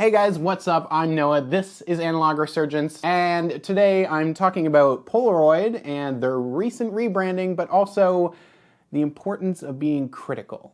Hey guys, what's up? I'm Noah, this is Analog Resurgence, and today I'm talking about Polaroid and their recent rebranding, but also the importance of being critical.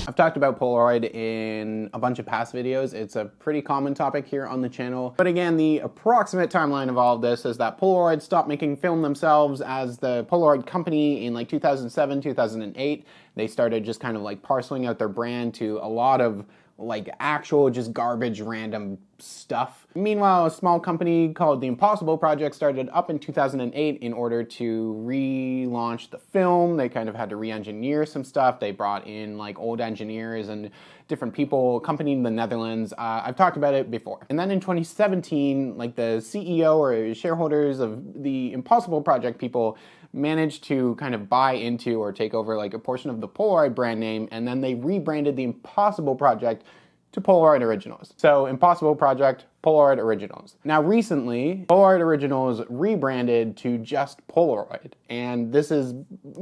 I've talked about Polaroid in a bunch of past videos. It's a pretty common topic here on the channel. But again, the approximate timeline of all of this is that Polaroid stopped making film themselves as the Polaroid company in like 2007, 2008. They started just kind of like parceling out their brand to a lot of like actual just garbage random stuff. Meanwhile, a small company called The Impossible Project started up in 2008 in order to relaunch the film. They kind of had to re-engineer some stuff. They brought in like old engineers and different people, a company in the Netherlands. I've talked about it before. And then in 2017, like the CEO or shareholders of the Impossible Project people managed to kind of buy into or take over like a portion of the Polaroid brand name, and then they rebranded the Impossible Project to Polaroid Originals. So Impossible Project, Polaroid Originals. Now recently, Polaroid Originals rebranded to just Polaroid, and this is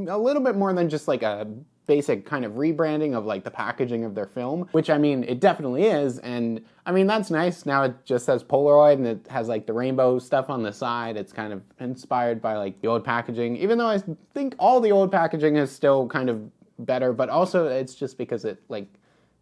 a little bit more than just like a basic kind of rebranding of like the packaging of their film, which I mean, it definitely is, and I mean, that's nice. Now it just says Polaroid and it has like the rainbow stuff on the side. It's kind of inspired by like the old packaging, even though I think all the old packaging is still kind of better, but also it's just because it like,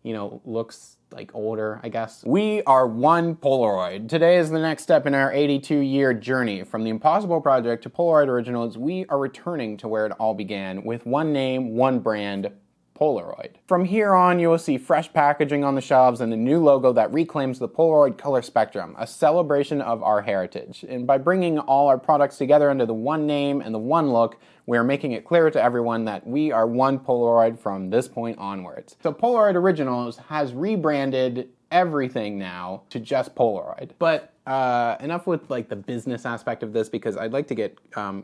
you know, looks like older, I guess. We are one Polaroid. Today is the next step in our 82-year journey. From the Impossible Project to Polaroid Originals, we are returning to where it all began, with one name, one brand, Polaroid. From here on, you will see fresh packaging on the shelves and a new logo that reclaims the Polaroid color spectrum, a celebration of our heritage. And by bringing all our products together under the one name and the one look, we are making it clear to everyone that we are one Polaroid from this point onwards. So Polaroid Originals has rebranded everything now to just Polaroid. But enough with like the business aspect of this, because I'd like to get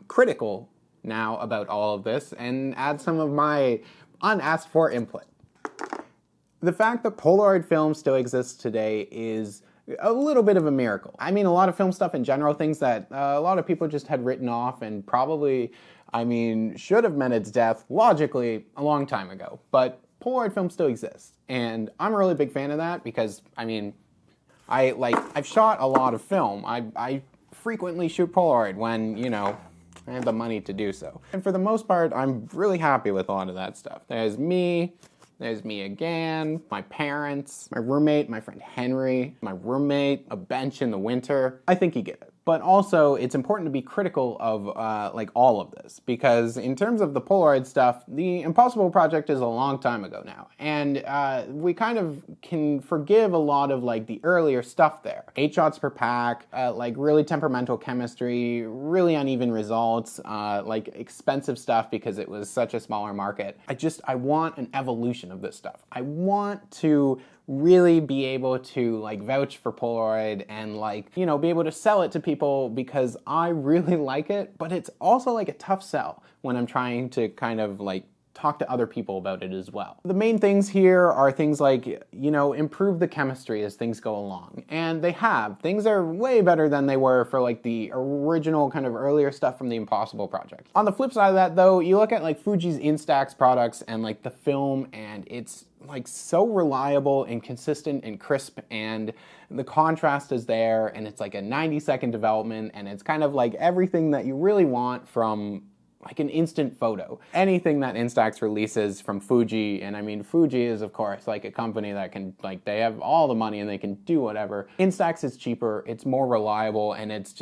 critical now about all of this and add some of my unasked for input. The fact that Polaroid film still exists today is a little bit of a miracle. I mean, a lot of film stuff in general, things that a lot of people just had written off and probably, I mean, should have met its death logically a long time ago. But Polaroid film still exists, and I'm a really big fan of that because, I mean, I've shot a lot of film. I frequently shoot Polaroid when, you know, I have the money to do so. And for the most part, I'm really happy with a lot of that stuff. There's me again, my parents, my roommate, my friend Henry, my roommate, a bench in the winter. I think you get it. But also, it's important to be critical of like all of this, because in terms of the Polaroid stuff, the Impossible Project is a long time ago now, and we kind of can forgive a lot of like the earlier stuff there. 8 shots per pack, like really temperamental chemistry, really uneven results, like expensive stuff because it was such a smaller market. I want an evolution of this stuff. I want to really be able to like vouch for Polaroid and like, you know, be able to sell it to people because I really like it, but it's also like a tough sell when I'm trying to kind of like talk to other people about it as well. The main things here are things like, you know, improve the chemistry as things go along. And they have. Things are way better than they were for like the original kind of earlier stuff from the Impossible Project. On the flip side of that though, you look at like Fuji's Instax products and like the film, and it's like so reliable and consistent and crisp, and the contrast is there, and it's like a 90-second development, and it's kind of like everything that you really want from like an instant photo. Anything that Instax releases from Fuji, and I mean Fuji is of course like a company that can, like, they have all the money and they can do whatever. Instax is cheaper, it's more reliable, and it's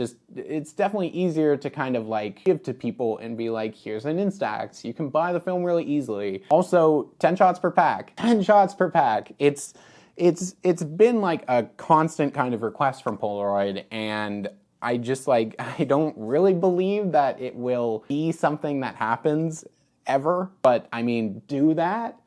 definitely easier to kind of like give to people and be like, here's an Instax, you can buy the film really easily. Also, 10 shots per pack. 10 shots per pack. It's been like a constant kind of request from Polaroid, and I don't really believe that it will be something that happens ever, but I mean, do that,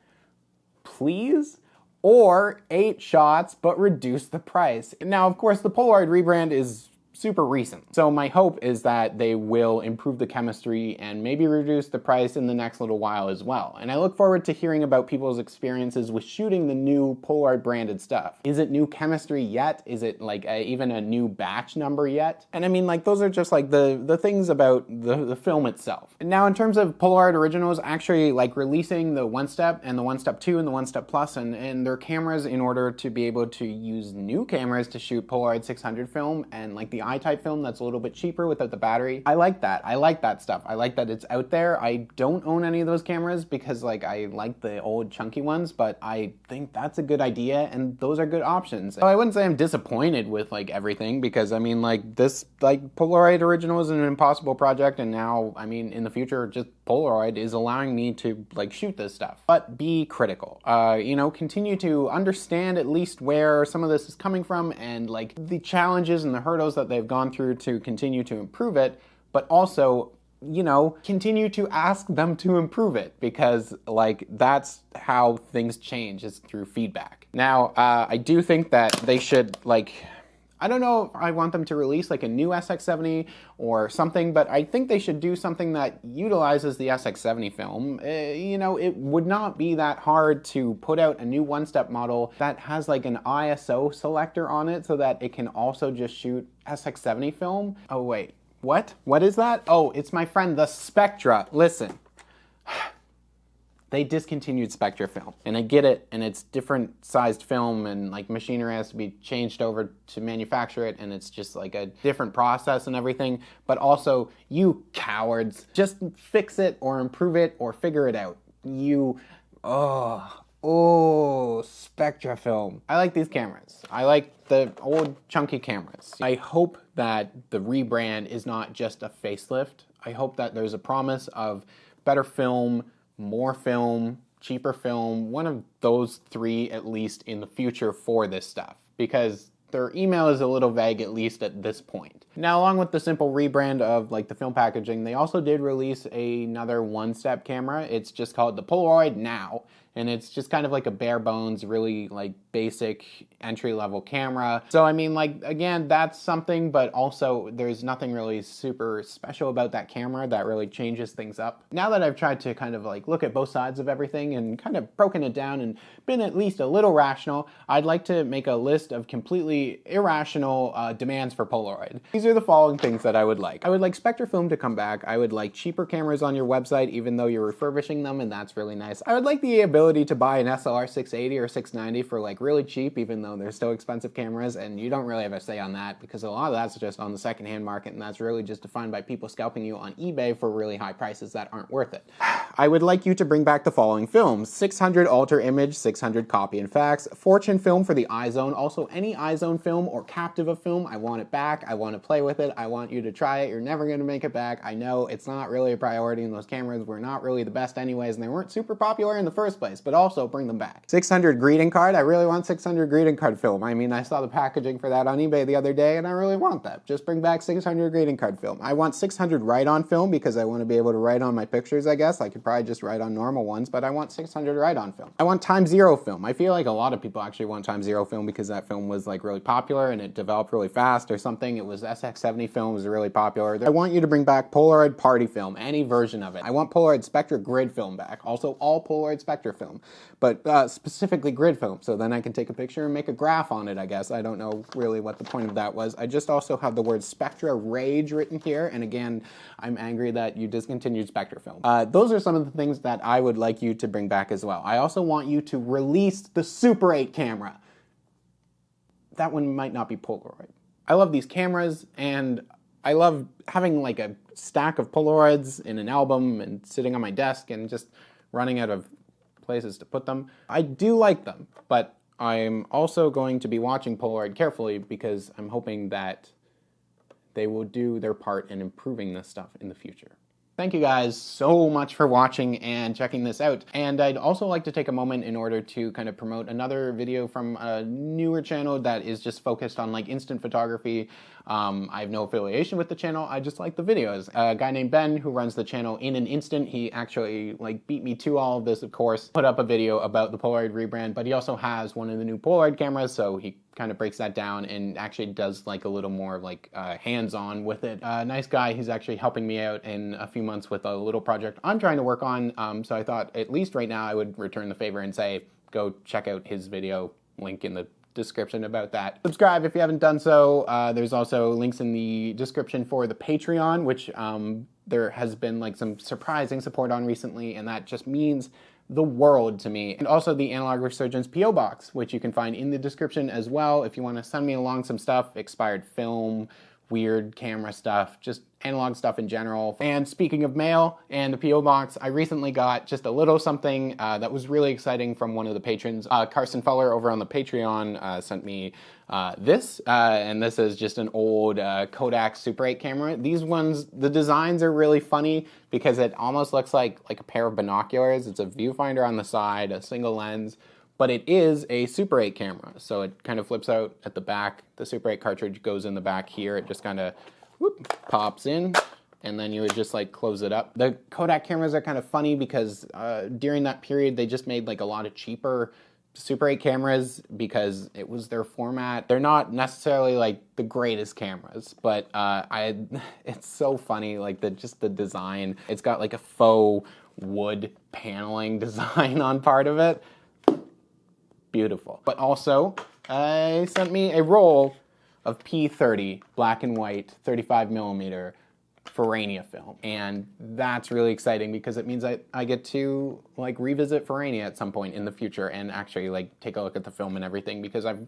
please? Or 8 shots, but reduce the price. Now, of course, the Polaroid rebrand is super recent. So my hope is that they will improve the chemistry and maybe reduce the price in the next little while as well. And I look forward to hearing about people's experiences with shooting the new Polaroid branded stuff. Is it new chemistry yet? Is it like even a new batch number yet? And I mean, like, those are just like the things about the film itself. And now in terms of Polaroid Originals actually like releasing the 1-step and the 1-step 2 and the 1-step plus and their cameras in order to be able to use new cameras to shoot Polaroid 600 film and like the I-type film that's a little bit cheaper without the battery. I like that. I like that stuff. I like that it's out there. I don't own any of those cameras because like I like the old chunky ones, but I think that's a good idea and those are good options. So I wouldn't say I'm disappointed with like everything because I mean like this like Polaroid Original is an impossible project and now I mean in the future just Polaroid is allowing me to like shoot this stuff. But be critical. You know, continue to understand at least where some of this is coming from and like the challenges and the hurdles that they've gone through to continue to improve it, but also, you know, continue to ask them to improve it because like that's how things change, is through feedback. Now, I do think that they should like, I don't know if I want them to release like a new SX70 or something, but I think they should do something that utilizes the SX70 film. You know, it would not be that hard to put out a new 1-step model that has like an ISO selector on it so that it can also just shoot SX70 film. Oh wait, what? What is that? Oh, it's my friend the Spectra. Listen. They discontinued Spectra Film, and I get it, and it's different sized film, and like machinery has to be changed over to manufacture it, and it's just like a different process and everything, but also, you cowards, just fix it or improve it or figure it out. Spectra Film. I like these cameras. I like the old chunky cameras. I hope that the rebrand is not just a facelift. I hope that there's a promise of better film, more film, cheaper film, one of those three at least in the future for this stuff, because their email is a little vague at least at this point. Now, along with the simple rebrand of like the film packaging, they also did release another 1-step camera. It's just called the Polaroid Now, and it's just kind of like a bare bones, really like basic entry-level camera. So I mean, like, again, that's something, but also there's nothing really super special about that camera that really changes things up. Now that I've tried to kind of like look at both sides of everything and kind of broken it down and been at least a little rational, I'd like to make a list of completely irrational demands for Polaroid. These are the following things that I would like. I would like Spectra Film to come back. I would like cheaper cameras on your website, even though you're refurbishing them, and that's really nice. I would like the ability to buy an SLR 680 or 690 for like really cheap, even though they're still expensive cameras, and you don't really have a say on that because a lot of that's just on the secondhand market, and that's really just defined by people scalping you on eBay for really high prices that aren't worth it. I would like you to bring back the following films: 600 Alter Image, 600 Copy and Fax, Fortune Film for the iZone, also any iZone film or Captiva film, I want it back, I want to play with it, I want you to try it, you're never going to make it back, I know it's not really a priority, and those cameras were not really the best anyways, and they weren't super popular in the first place, but also bring them back. 600 Greeting Card, I really want 600 Greeting Card film. I mean, I saw the packaging for that on eBay the other day, and I really want that. Just bring back 600 Greeting Card film. I want 600 Write-On film because I want to be able to write on my pictures, I guess. I could probably just write on normal ones, but I want 600 Write-On film. I want Time Zero film. I feel like a lot of people actually want Time Zero film because that film was like really popular and it developed really fast or something. It was SX70 film was really popular. I want you to bring back Polaroid Party film, any version of it. I want Polaroid Spectra Grid film back. Also all Polaroid Spectra film, but specifically grid film, so then I can take a picture and make a graph on it, I guess. I don't know really what the point of that was. I just also have the word Spectra Rage written here, and again, I'm angry that you discontinued Spectra film. Those are some of the things that I would like you to bring back as well. I also want you to release the Super 8 camera. That one might not be Polaroid. I love these cameras, and I love having like a stack of Polaroids in an album and sitting on my desk and just running out of places to put them. I do like them, but I'm also going to be watching Polaroid carefully because I'm hoping that they will do their part in improving this stuff in the future. Thank you guys so much for watching and checking this out. And I'd also like to take a moment in order to kind of promote another video from a newer channel that is just focused on like instant photography. I have no affiliation with the channel, I just like the videos. A guy named Ben who runs the channel In an Instant, he actually like beat me to all of this, of course, put up a video about the Polaroid rebrand, but he also has one of the new Polaroid cameras, so he kind of breaks that down and actually does like a little more like hands-on with it. Nice guy. He's actually helping me out in a few months with a little project I'm trying to work on. So I thought at least right now I would return the favor and say, go check out his video, link in the description about that. Subscribe if you haven't done so. There's also links in the description for the Patreon, which there has been like some surprising support on recently, and that just means the world to me. And also the Analog Resurgence P.O. Box, which you can find in the description as well if you want to send me along some stuff, expired film, weird camera stuff, just analog stuff in general. And speaking of mail and the P.O. Box, I recently got just a little something that was really exciting from one of the patrons. Carson Fuller over on the Patreon sent me this, and this is just an old Kodak Super 8 camera. These ones, the designs are really funny because it almost looks like a pair of binoculars. It's a viewfinder on the side, a single lens, but it is a Super 8 camera. So it kind of flips out at the back. The Super 8 cartridge goes in the back here. It just kind of pops in, and then you would just like close it up. The Kodak cameras are kind of funny because during that period, they just made like a lot of cheaper Super 8 cameras because it was their format. They're not necessarily like the greatest cameras, but it's so funny, like just the design. It's got like a faux wood paneling design on part of it. Beautiful. But also, sent me a roll of P30 black and white 35mm Irrational film, and that's really exciting because it means I get to like revisit Irrational at some point in the future and actually like take a look at the film and everything, because I've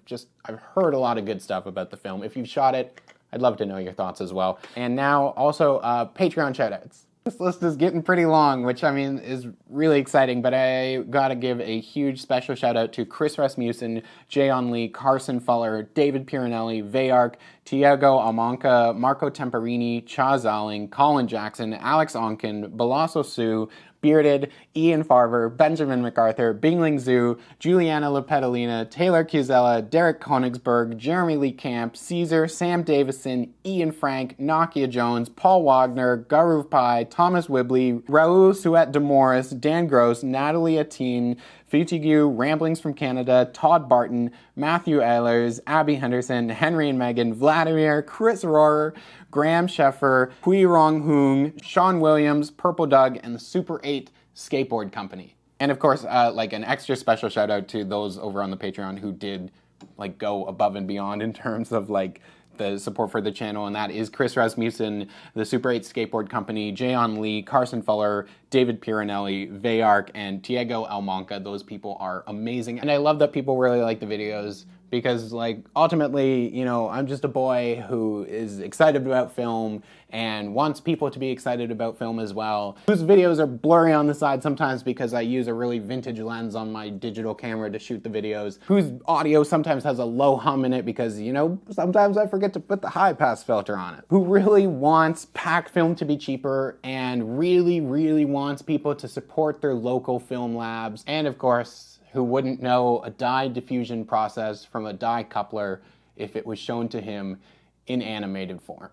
heard a lot of good stuff about the film. If you've shot it, I'd love to know your thoughts as well. And now also Patreon shoutouts. This list is getting pretty long, which I mean is really exciting, but I gotta give a huge special shout out to Chris Rasmussen, Jayon Lee, Carson Fuller, David Piranelli, Vayark, Tiago Almanca, Marco Temperini, Cha Zalling, Colin Jackson, Alex Onken, Balasso Sue, Bearded, Ian Farver, Benjamin MacArthur, Bingling Zhu, Juliana Lepedalina, Taylor Cusella, Derek Konigsberg, Jeremy Lee Camp, Caesar, Sam Davison, Ian Frank, Nokia Jones, Paul Wagner, Garuv Pai, Thomas Wibley, Raul Suet de Morris, Dan Gross, Natalie Atine, Futigu, Ramblings from Canada, Todd Barton, Matthew Ehlers, Abby Henderson, Henry and Megan, Vladimir, Chris Rohrer, Graham Sheffer, Hui Rong Hoong, Sean Williams, Purple Doug, and the Super 8 Skateboard Company. And of course, like an extra special shout out to those over on the Patreon who did like go above and beyond in terms of like the support for the channel, and that is Chris Rasmussen, the Super 8 Skateboard Company, Jayon Lee, Carson Fuller, David Piranelli, Vayark, and Tiago Almanca. Those people are amazing, and I love that people really like the videos because, like, ultimately, you know, I'm just a boy who is excited about film and wants people to be excited about film as well, whose videos are blurry on the side sometimes because I use a really vintage lens on my digital camera to shoot the videos, whose audio sometimes has a low hum in it because, you know, sometimes I forget to put the high pass filter on it, who really wants pack film to be cheaper and really, really wants people to support their local film labs, and of course, who wouldn't know a dye diffusion process from a dye coupler if it was shown to him in animated form.